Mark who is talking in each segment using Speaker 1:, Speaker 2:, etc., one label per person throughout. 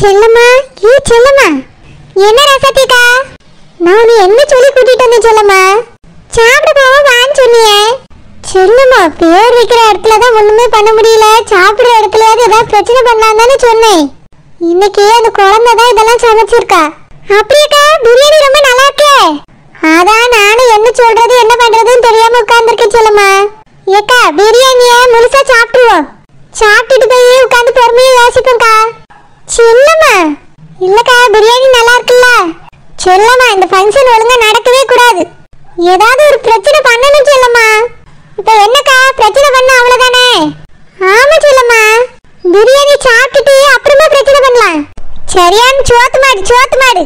Speaker 1: செல்லம்மா, ஏ செல்லம்மா, என்ன ரசத்திக்கா? நான் நீ என்ன சொல்லி கூட்டிட்டு வந்தேன் செல்லம்மா? சாப்பிட போவோம் வான்னு சொன்னியே. செல்லம்மா, பேர் வைக்கிற இடத்துல தான் ஒண்ணுமே பண்ண முடியல, சாப்பிடுற இடத்துலயாவது ஏதாவது பிரச்சனை பண்ணலாம் தானே சொன்னேன். இன்னைக்கு அந்த குழந்தை தான் இதெல்லாம் சமைச்சிருக்கா. அப்படியேக்கா, பிரியாணி ரொம்ப நல்லா இருக்கே. அதான் நானும் என்ன சொல்றது என்ன பண்றதுன்னு தெரியாம உட்கார்ந்துருக்கேன் செல்லம்மா. ஏக்கா, பிரியாணிய முழுசா சாப்பிடுவோம். சாப்பிட்டுட்டு போய் உட்காந்து பொறுமையா யோசிப்போம்க்கா. செல்லம்மா, இல்லக்கா, பிரியாணி நல்லா இருக்குல்ல. செல்லம்மா, இந்த ஃபங்க்ஷன் ஒழுங்கா நடக்கவே கூடாது. ஏதாவது ஒரு பிரச்சனை பண்ணணும் செல்லம்மா. இப்ப என்னக்கா, பிரச்சனை பண்ண அவ்வளவுதானே? ஆமா செல்லம்மா, பிரியாணி சாப்பிட்டுட்டு அப்புறமா பிரச்சனை பண்ணலாம். சரியான சோத்து மாடு.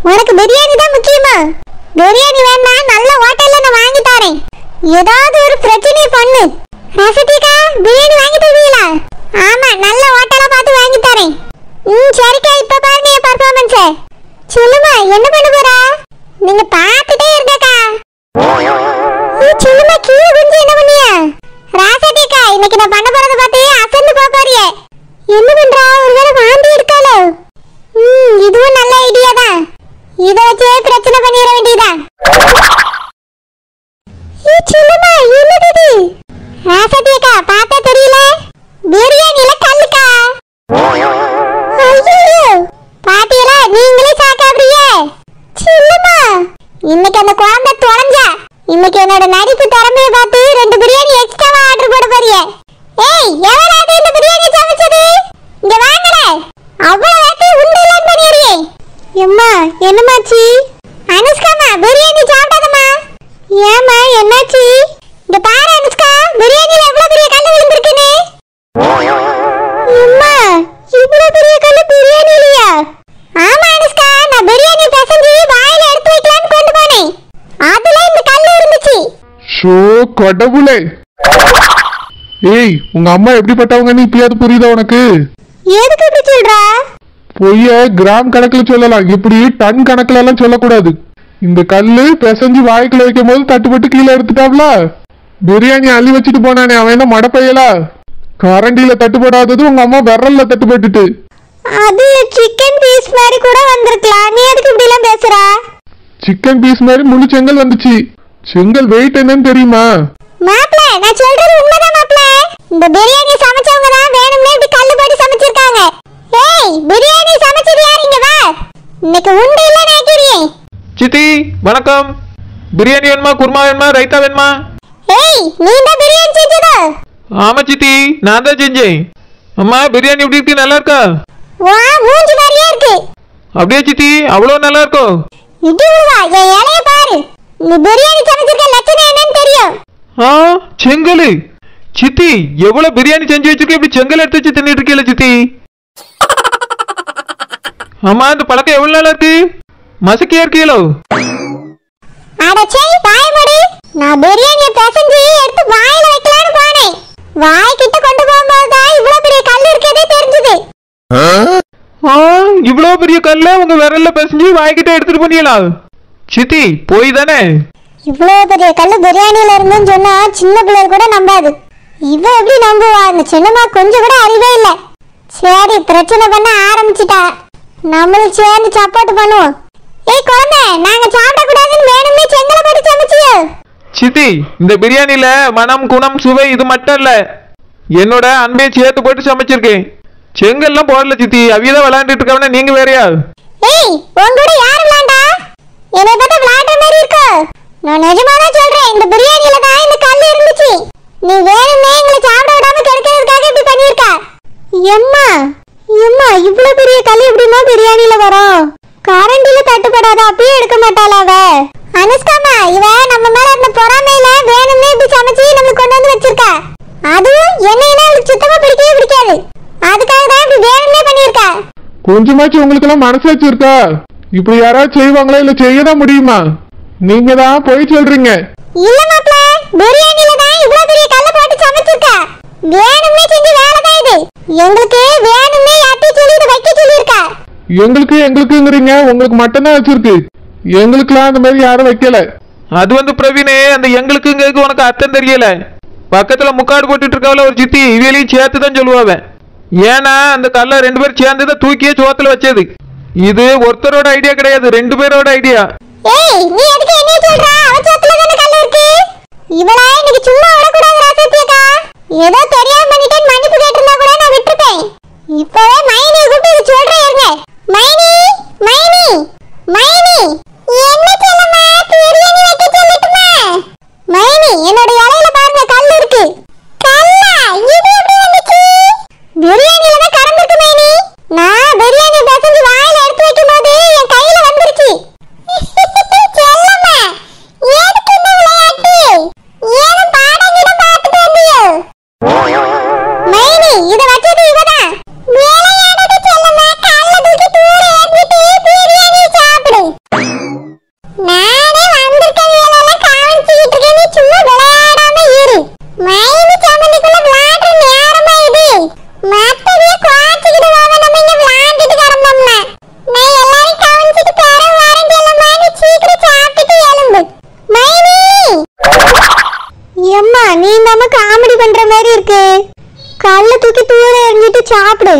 Speaker 1: உனக்கு பிரியாணி தான் முக்கியமா? பிரியாணி வேணா நல்ல ஹோட்டல்ல நான் வாங்கி தரேன். ஏதாவது ஒரு பிரச்சனை பண்ணு. ரசதிகா, பிரியாணி வாங்கி தருவீங்களா? ஆமா, நல்ல ஹோட்டலா பார்த்து வாங்கி தரேன். சரிக்கா, இப்ப பாருங்க என் பர்ஃபார்மன்ஸ். சொல்லுமா, என்ன பண்ண போறா? நீங்க பார்த்துட்டே இருங்கக்கா. சொல்லுமா, கீழே குஞ்சு என்ன பண்ணியா? ராசதிகா, இன்னைக்கு நான் பண்ண போறத பார்த்து அசந்து போறியே. என்ன பண்றா? ஒருவேளை வாந்தி எடுக்காளோ? இதுவும் நல்ல ஐடியா தான். இத வச்சே பிரச்சனை பண்ணிட வேண்டியதா. சொல்லுமா, என்னது இது? ராசதிகா, பார்த்தா தெரியல, பிரியாணில கல்லுக்கா. ஐயோ, பாட்டியல நீங்களே சாக்காடுறியே. சொல்லுமா, இன்னைக்கு அந்த குழந்தை தொலைஞ்சா. இன்னைக்கு என்னோட நடிப்பு திறமையை பார்த்து 2 பிரியாணி எக்ஸ்ட்ராவா ஆர்டர் போட போறியே. ஏய், எவராது இந்த பிரியாணி சமைச்சது? இங்க வாங்கல. அவ்வளவு வேட்டி உண்டெல்லாம் பண்ணிடுறியே. எம்மா, என்னமாச்சி? அனுஷ்காமா, பிரியாணி சாப்பிடாதம்மா. ஏம்மா, என்னாச்சு? இங்க பாரு அனுஷ்கா, பிரியாணில எவ்வளவு பெரிய கல்லு விழுந்திருக்குன்னு. எம்மா, இவ்வளவு பெரிய கல்லு பிரியாணிலையா? ஆமா அனுஷ்கா, நான் பிரியாணி பிசைஞ்சு வாயில எடுத்து வைக்கலாம்னு கொண்டு போனேன். அதுல இந்த கல்லு இருந்துச்சு.
Speaker 2: ஷோ கடவுளே. ஏய், உங்க அம்மா எப்படிப்பட்டவங்கன்னு இப்பயாவது புரியுதா உனக்கு?
Speaker 1: எதுக்கு இப்படி சொல்றா?
Speaker 2: பொய்ய கிராம் கணக்குல சொல்லலாம், இப்படி டன் கணக்குல எல்லாம் சொல்லக்கூடாது. இந்த கல்லு பிசைஞ்சு வாய்க்குள்ள வைக்கும் போது தட்டுப்பட்டு கீழே எடுத்துட்டாப்ல. பிரியாணி அள்ளி வச்சுட்டு போனானே, அவன் என்ன மடப்பையலா? கரண்டியில தட்டுப்படாதது உங்க அம்மா விரல்ல தட்டுப்பட்டுட்டு.
Speaker 1: அது சிக்கன் பீஸ் மாதிரி கூட வந்திருக்கலாம். நீ எதுக்கு இப்படி எல்லாம் பேசுற?
Speaker 2: சிக்கன் பீஸ் மாதிரி முழு செங்கல் வந்துச்சு. செங்கல் வெயிட் என்னன்னு தெரியுமா?
Speaker 1: மாப்ள, நான் சொல்றது உண்மைதான் மாப்ள. இந்த பிரியாணி சமைச்சவங்க தான் வேணும்னே இப்படி கல்லு போட்டு சமைச்சிருக்காங்க. ஏய், பிரியாணி சமைச்சது யார்? இங்க வா. இன்னைக்கு உண்டு இல்ல நினைக்கிறேன்.
Speaker 3: சித்தி வணக்கம். பிரியாணி வேணுமா, குருமா வேணுமா, ரைத்தா வேணுமா?
Speaker 1: ஏய், நீ தான் பிரியாணி செஞ்சதா?
Speaker 3: ஆமா சித்தி, நான் தான் செஞ்சேன். அம்மா, பிரியாணி எப்படி இருக்கு, நல்லா இருக்கா?
Speaker 1: வா, மூஞ்சி மாதிரியே இருக்கு.
Speaker 3: அப்படியே சித்தி, அவ்வளவு நல்லா இருக்கும்.
Speaker 1: இடி வா, என் இலைய பாரு. நீ பிரியாணி சமைச்சிருக்க லட்சணம் என்னன்னு தெரியும்.
Speaker 3: செங்கல். சித்தி, எவ்வளவு பிரியாணி செஞ்சு வச்சிருக்க, இப்படி செங்கல் எடுத்து வச்சு தின்னுட்டு இருக்கீல சித்தி? அம்மா, இந்த பழக்கம் எவ்வளவு நாளா இருக்கு? மசக்கியா இருக்கீங்களோ?
Speaker 1: அடச்சே, வாய மூடு. நான் பிரியாணியை பிசைஞ்சு எடுத்து வாயில வைக்கலாம்னு போனேன். வாய் கிட்ட கொண்டு போகும்போது தான் இவ்வளவு பெரிய கல் இருக்கதே தெரிஞ்சது.
Speaker 3: இவ்வளவு பெரிய கல்ல உங்க விரல்ல பிசைஞ்சு வாய்கிட்ட எடுத்துட்டு போனீங்களா? சித்தி, போய் தானே?
Speaker 1: இவ்வளவு பெரிய கல்லு பிரியாணியில இருந்துன்னு சொன்னா சின்ன பிள்ளைகள் கூட நம்பாது. இவ எப்படி நம்புவா? இந்த சின்னம்மா கொஞ்சம் கூட அறிவே இல்ல. சரி, பிரச்சனை பண்ண ஆரம்பிச்சுட்டா. நம்மளும் சேர்ந்து சப்போர்ட் பண்ணுவோம். ஏய் குழந்தை, நாங்க சாப்பிட கூடாதுன்னு வேணும்னே செங்கலை போட்டு சமைச்சியோ?
Speaker 3: சித்தி, இந்த பிரியாணில மனம், குணம், சுவை இது மட்டும் இல்ல, என்னோட அன்பையை சேர்த்து போட்டு சமைச்சிருக்கேன். செங்கல்லாம் போடல சித்தி, அவியதான் விளையாண்டுட்டு இருக்கவன, நீங்க வேறையா?
Speaker 1: ஏய், உன் கூட யார் விளையாண்டா? என்னை பார்த்தா விளையாடுற மாதிரி இருக்கோ? நான் நிஜமாதான் சொல்றேன், இந்த பிரியாணியில தான் இந்த கல் இருந்துச்சு. நீ வேணும்னே எங்களை சாப்பிட விடாம கெடுக்கிறதுக்காக இப்படி பண்ணிருக்க. எம்மா, எம்மா, இவ்வளவு பெரிய கல் எப்படிமா பிரியாணியில வரும்? கரண்டில தட்டுப்படாத, அப்படியே எடுக்க மாட்டாளா அவ? அனுஷ்காமா, இவ நம்ம மேல இருந்த பொறாமையில வேணும்னே இப்படி சமைச்சு நம்மளுக்கு கொண்டு வந்து வச்சிருக்கா. அதுவும் என்னையெல்லாம் அவளுக்கு சுத்தமா பிடிக்கவே பிடிக்காது. அதுக்காக தான் இப்படி வேணும்னே பண்ணிருக்கா.
Speaker 2: கொஞ்சமாச்சும் உங்களுக்கு எல்லாம் மனசாச்சு இருக்கா? இப்படி யாராவது செய்வாங்களா, இல்ல செய்யதான் முடியுமா? நீங்க தான் போய் சொல்றீங்க.
Speaker 1: இல்ல மாப்ள, பிரியாணில தான் இவ்வளவு பெரிய கல்ல போட்டு சமைச்சிருக்கா. வேணும்னே செஞ்ச வேலை தான் இது. எங்களுக்கு வேணும்னே யார்ட்டி சொல்லி இத வைக்க சொல்லிருக்கா.
Speaker 2: எங்களுக்குங்கிறீங்க, உங்களுக்கு மட்டும் தான் வச்சிருக்கு. எங்களுக்குலாம் அந்த மாதிரி யாரும் வைக்கல.
Speaker 3: அது வந்து பிரவீனே, அந்த எங்களுக்குங்கிறதுக்கு உனக்கு அர்த்தம் தெரியல. பக்கத்துல முக்காடு போட்டுட்டு இருக்கவள ஒரு சித்தி, இவளையும் சேர்த்து தான் சொல்லுவாவ. ஏன்னா அந்த கல்லை 2 பேரும் சேர்ந்துதான் தூக்கியே சோத்துல வச்சது. இது ஒருத்தரோட ஐடியா கிடையாது, 2 பேரோட ஐடியா.
Speaker 1: ஏய் நீ எதுக்கு என்ன சொல்ற? அவ சோத்துல தான கல்ல இருக்கு. இவளா இன்னைக்கு சும்மா விட கூடாது ராசத்தியக்கா. ஏதோ தெரியாம பண்ணிட்டேன் மன்னிப்பு கேட்டிருந்தா கூட நான் விட்டுட்டேன். இப்பவே மைனியை கூப்பிட்டு சொல்றேன் இருங்க. மைனி மைனி மைனி என்ன சொல்லமா பிரியாணி வைக்க சொல்லட்டுமா? மைனி என்னோட இலையில பாருங்க கல் இருக்கு. கல்லா இது எப்படி வந்துச்சு? பிரியாணில தான் கடந்திருக்கு மைனி. நான் பிரியாணி பேசஞ்சு வாயில எடுத்து வைக்கும்போது என் கையில வந்துருச்சு. செல்லம்மா எதுக்கு இந்த விளையாட்டு? ஏதோ பாடங்கிட பார்த்துட்டு வந்தியோ? மைனி இத வச்சது இவதான். விளையாடாத செல்லம்மா, கல்ல தூக்கி தூர எறிஞ்சிட்டு பிரியாணி சாப்பிடு. நானே வந்திருக்க வேலையெல்லாம் காமிச்சிட்டு இருக்கேன், நீ சும்மா விளையாடாம இரு. மைனி சமந்திக்குள்ள விளையாடுற நேரமா இது. மத்ததையே குவாச்சிக்கிட்டு வாங்க, நம்ம இங்க விளையாண்டுட்டு கிடந்தோம்னா. நான் எல்லாரையும் கவனிச்சிட்டு பேர வரேன் செல்லம்மா, நீ சீக்கிரம் சாப்பிட்டுட்டு எழும்பு. மைனி எம்மா நீ நம்ம காமெடி பண்ற மாதிரி இருக்கு. கல்ல தூக்கி தூர எறிஞ்சிட்டு சாப்பிடு.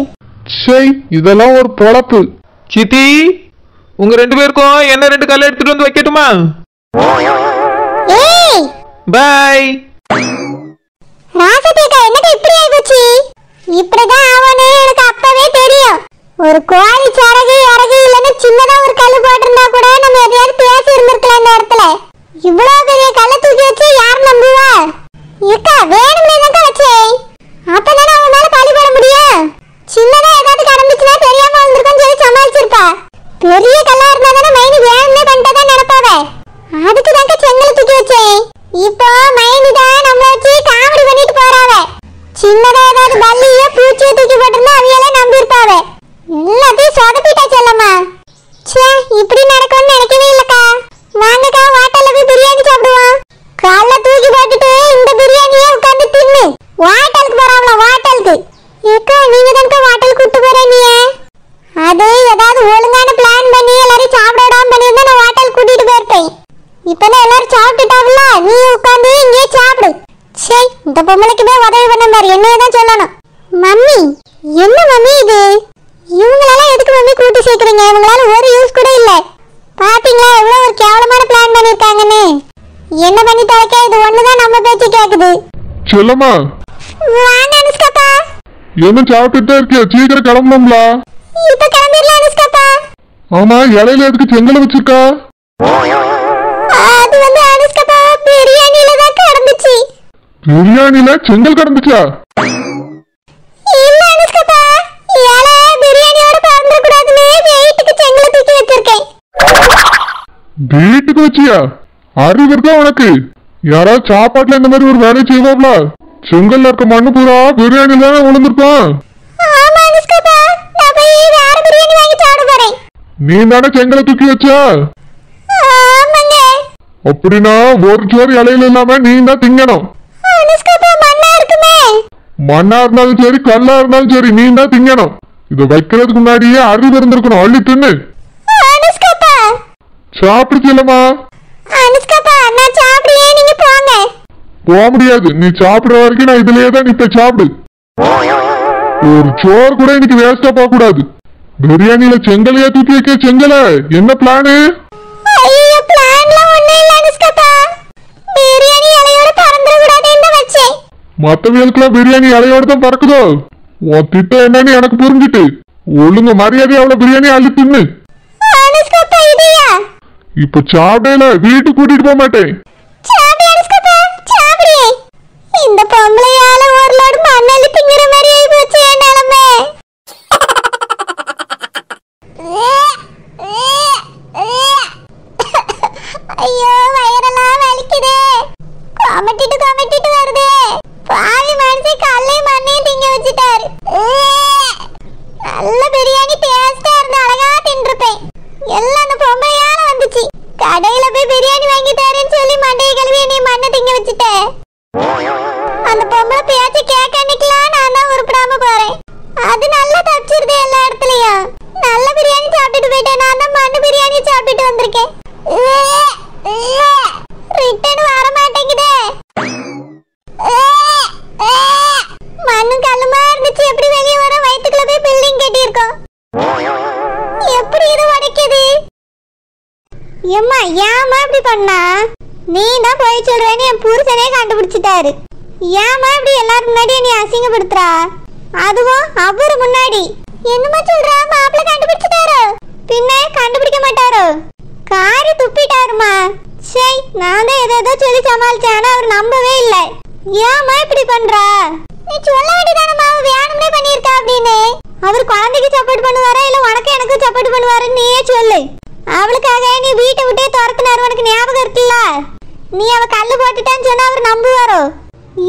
Speaker 2: சே இதெல்லாம் ஒரு பொழப்பு.
Speaker 3: சித்தி, உங்க 2 பேருக்கும் என்ன 2 கல்லை எடுத்துட்டு வந்து வைக்கட்டுமா?
Speaker 1: ஏய்
Speaker 3: பாய்.
Speaker 1: ராசதேக்கா என்னடா இப்படி ஆயிடுச்சு? இப்படிதான் ஆவனே எனக்கு அப்பவே தெரியும். ஒரு கோழி சரகு இறகு இல்லைன்னு சின்னதா ஒரு கல்லு போட்டிருந்தா கூட நம்ம எதையாவது பேசி இருந்திருக்கலாம் இந்த இடத்துல. இவ்வளவு பெரிய கல்லை தூக்கி வச்சு யார் நம்புவா? ஏக்கா வேணும்னே தான் வச்சே. அப்பதானே அவன் மேல பழி போட முடியும். சின்னதா ஏதாவது கடந்துச்சுன்னா தெரியாம வந்திருக்கோன்னு சொல்லி சமாளிச்சிருப்பா. பெரிய கல்லா இருந்தா தானே மைனி வேணும்னே பண்ணிட்டதான் நினைப்பாவே. அதுக்கு தாங்க செங்கலை தூக்கி வச்சேன். இப்போ மைனி தான் நம்மள வச்சு காமெடி பண்ணிட்டு போறாவே. சின்னதா ஏதாவது பல்லியோ பூச்சியோ தூக்கி போட்டிருந்தா அவையெல்லாம் நம்பியிருப்பாவே. எல்லாத்தையும் சொதப்பிட்டா செல்லம்மா. ச்சே இப்படி நடக்கும்னு நினைக்கவே இல்லக்கா. வாங்கக்கா ஹோட்டல்ல போய் பிரியாணி சாப்பிடுவோம். காலைல தூக்கி போட்டுட்டு இந்த பிரியாணியே உட்கார்ந்து தின்னு. ஹோட்டலுக்கு போறாங்களா? ஹோட்டலுக்கு ஏக்கா நீங்க தான் ஹோட்டல் கூட்டு போறீங்க. அது ஏதாவது ஒழுங்கான பிளான் பண்ணி எல்லாரும் சாப்பிட விடாம பண்ணியிருந்தா நான் ஹோட்டல் கூட்டிட்டு போயிருப்பேன். இப்பதான் எல்லாரும் சாப்பிட்டுட்டாங்களா, நீ உட்கார்ந்து இங்கே சாப்பிடு. சே இந்த பொம்பளைக்கு போய் உதவி பண்ண மாதிரி என்னையே தான் சொல்லணும். மம்மி என்ன மம்மி இது? இவங்களெல்லாம் எதுக்கு மம்மி கூட்டி சேர்க்குறீங்க? இவங்களால ஒரு யூஸ் கூட இல்லை. பாத்தீங்களா எவ்வளவு ஒரு கேவலமான பிளான் பண்ணிருக்காங்கன்னு? என்ன பண்ணி தொலைக்க இது ஒண்ணுதான் நம்ம பேச்சு கேக்குது.
Speaker 2: செல்லம்மா
Speaker 1: வாங்க அனுஷ்காப்பா.
Speaker 2: என்ன சாப்பிட்டுட்டே இருக்கியா? சீக்கிரம் கிளம்பணும்ல.
Speaker 1: இப்ப கிளம்பிடலாம் அனுஷ்காப்பா.
Speaker 2: ஆமா இலையில எதுக்கு செங்கலை வச்சிருக்கா?
Speaker 1: அது வந்து அனுஷ்காப்பா பிரியாணில தான் கடந்துச்சு.
Speaker 2: பிரியாணில செங்கல் கடந்துச்சா?
Speaker 1: இல்ல அனுஷ்காப்பா, இலை பிரியாணியோட பறந்துட கூடாதுன்னு வெயிட்டுக்கு செங்கலை தூக்கி வச்சிருக்கேன்.
Speaker 2: வீட்டுக்கு வச்சியா? அறிவு இருக்கா உனக்கு? யாராவது சாப்பாட்டுல இந்த மாதிரி ஒரு வேலையை செய்வாங்களா? செங்கல்ல இருக்க மண்ணு பூரா பிரியாணில தானே விழுந்திருப்பான்.
Speaker 1: ஆமா அனுஷ்காப்பா, நான் போய் வேற பிரியாணி வாங்கி சாப்பிட போறேன்.
Speaker 2: நீ தானே செங்கலை தூக்கி வச்சா?
Speaker 1: ஆமாங்க.
Speaker 2: அப்படின்னா ஒரு சோறு இலையில இல்லாம நீ தான் திங்கணும்.
Speaker 1: அனுஷ்காப்பா மண்ணா இருக்குமே.
Speaker 2: மண்ணா இருந்தாலும் சரி கல்லா இருந்தாலும் சரி நீ தான் திங்கணும். இதை வைக்கிறதுக்கு முன்னாடியே அறிவு இருந்திருக்கணும். அள்ளி தின்னு
Speaker 1: அனுஷ்காப்பா.
Speaker 2: சாப்பிடு செல்லம்மா.
Speaker 1: அனுஷ்காப்பா நான் சாப்பிடுறேன், நீங்க போங்க.
Speaker 2: போக முடியாது, நீ சாப்பிடுற வரைக்கும் நான் இதுலயே தான் நிப்ப. சாப்பிடு. ஒரு சோறு கூட இன்னைக்கு வேஸ்டா போக கூடாது. பிரியாணியில செங்கலையா தூக்கி வைக்க? செங்கல என்ன பிளானு?
Speaker 1: ஐயோ பிளான்லாம் ஒண்ணே இல்ல அனுஷ்காப்பா. பிரியாணி இலையோட பறந்துட கூடாதுன்னு வச்சேன்.
Speaker 2: மத்தவங்களுக்குலாம் பிரியாணி இலையோட தான் பறக்குதோ? உன் திட்டம் என்னன்னு எனக்கு புரிஞ்சுட்டு ஒழுங்க மரியாதை அவ்வளவு பிரியாணி அள்ளி தின்னு.
Speaker 1: அனுஷ்காப்பா இதையா?
Speaker 2: இப்ப சாப்பிடல வீட்டுக்கு கூட்டிட்டு போக மாட்டேன்.
Speaker 1: சாப்பிடு அனுஷ்காப்பா சாப்பிடு. இந்த பொம்பளையால ஒரு லோடு மண்ணள்ளி திங்கிற மாதிரி ஆகி போச்சு என் நிலைமை. ஐயோ வயிறெல்லாம் வலிக்குதே. கொமட்டிட்டு வருதே. பாவி மனுஷன் கல்லையும் மண்ணையும் திங்க வச்சுட்டாரு. நல்ல பிரியாணி டேஸ்டா இருந்து அழகா தின்றுப்பேன். எல்லாம் அந்த பொம்பளையால வந்துச்சு. கடையில போய் பிரியாணி வாங்கி தரேன்னு சொல்லி மண்டையை கழுவி என்னை மண்ணை திங்க வச்சுட்டேன். அந்த பொம்பளை பேச்சு கேட்க அன்னைக்கெல்லாம் நான் தான் உருப்படாம போறேன். அது நல்லா தப்பிச்சிருது எல்லா இடத்துலயும். நல்ல பிரியாணி சாப்பிட்டுட்டு போயிட்டேன். நான் தான் மண்ணு பிரியாணி சாப்பிட்டுட்டு வந்திருக்கேன். ரிட்டர்ன் வர மாட்டேங்குதே. ஏம்மா ஏம்மா இப்படி பண்ணா? நீ தான் போய் சொல்றேன்னு என் புருஷனே கண்டுபிடிச்சிட்டாரு. ஏம்மா இப்படி எல்லாரும் முன்னாடி நீ அசிங்கப்படுத்துறா? அதுவும் அவரு முன்னாடி. என்னமா சொல்றா? மாப்பிள்ள கண்டுபிடிச்சிட்டாரோ? பின்ன கண்டுபிடிக்க மாட்டாரோ? காரி துப்பிட்டாருமா. சே, நான் தான் ஏதோ சொல்லி சமாளிச்சேன், ஆனா அவர் நம்பவே இல்லை. ஏம்மா இப்படி பண்றா? நீ சொல்ல வேண்டியதானம்மா, அவ வேணும்னே பண்ணியிருக்கா அப்படின்னு. அவர் குழந்தைக்கு சப்போர்ட் பண்ணுவாரா இல்ல உனக்கு எனக்கு சப்போர்ட் பண்ணுவாருன்னு நீயே சொல்லு. அவளுக்காக நீ வீட்டை விட்டே துரத்துனாரு, உனக்கு ஞாபகம் இருக்குல்ல? நீ அவ கல்லு போட்டுட்டான்னு சொன்னா அவர் நம்புவாரோ?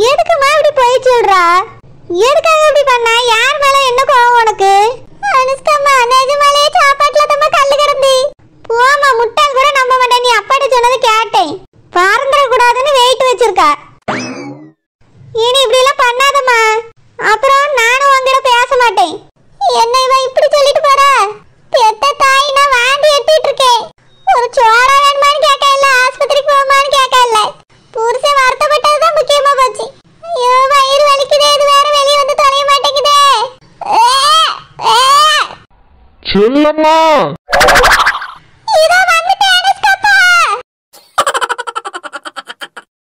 Speaker 1: எதுக்குமா இப்படி போய் சொல்றா? எதுக்காக இப்படி பண்ணா? யார் மேல என்ன கோவம் உனக்கு? அனுஷ்காமா, நிஜமாலே சாப்பாட்டுல தம்மா கல்லு கிடந்தி. போமா, முட்டாள் கூட நம்ப மாட்டேன். நீ அப்பாட்ட சொன்னது கேட்டேன். பறந்துட கூடாதுன்னு வெயிட் வச்சிருக்கா. இனி இப்படி எல்லாம் பண்ணாதம்மா, அப்புறம் நானும் உங்ககிட்ட பேச மாட்டேன். என்ன இவ இப்படி சொல்லிட்டு போறா? பெத்த தாய், நான் வாந்தி எடுத்துட்டு இருக்கேன். ஒரு சோறா வேணுமான்னு கேட்க இல்ல, ஆஸ்பத்திரிக்கு போமான்னு கேட்க இல்ல. புருஷன் வருத்தப்பட்டதுதான் முக்கியமா போச்சு. ஐயோ, வயிறு வலிக்குதே, இது வேற வெளியே வந்து தொலைய மாட்டேங்குதே.
Speaker 2: செல்லம்மா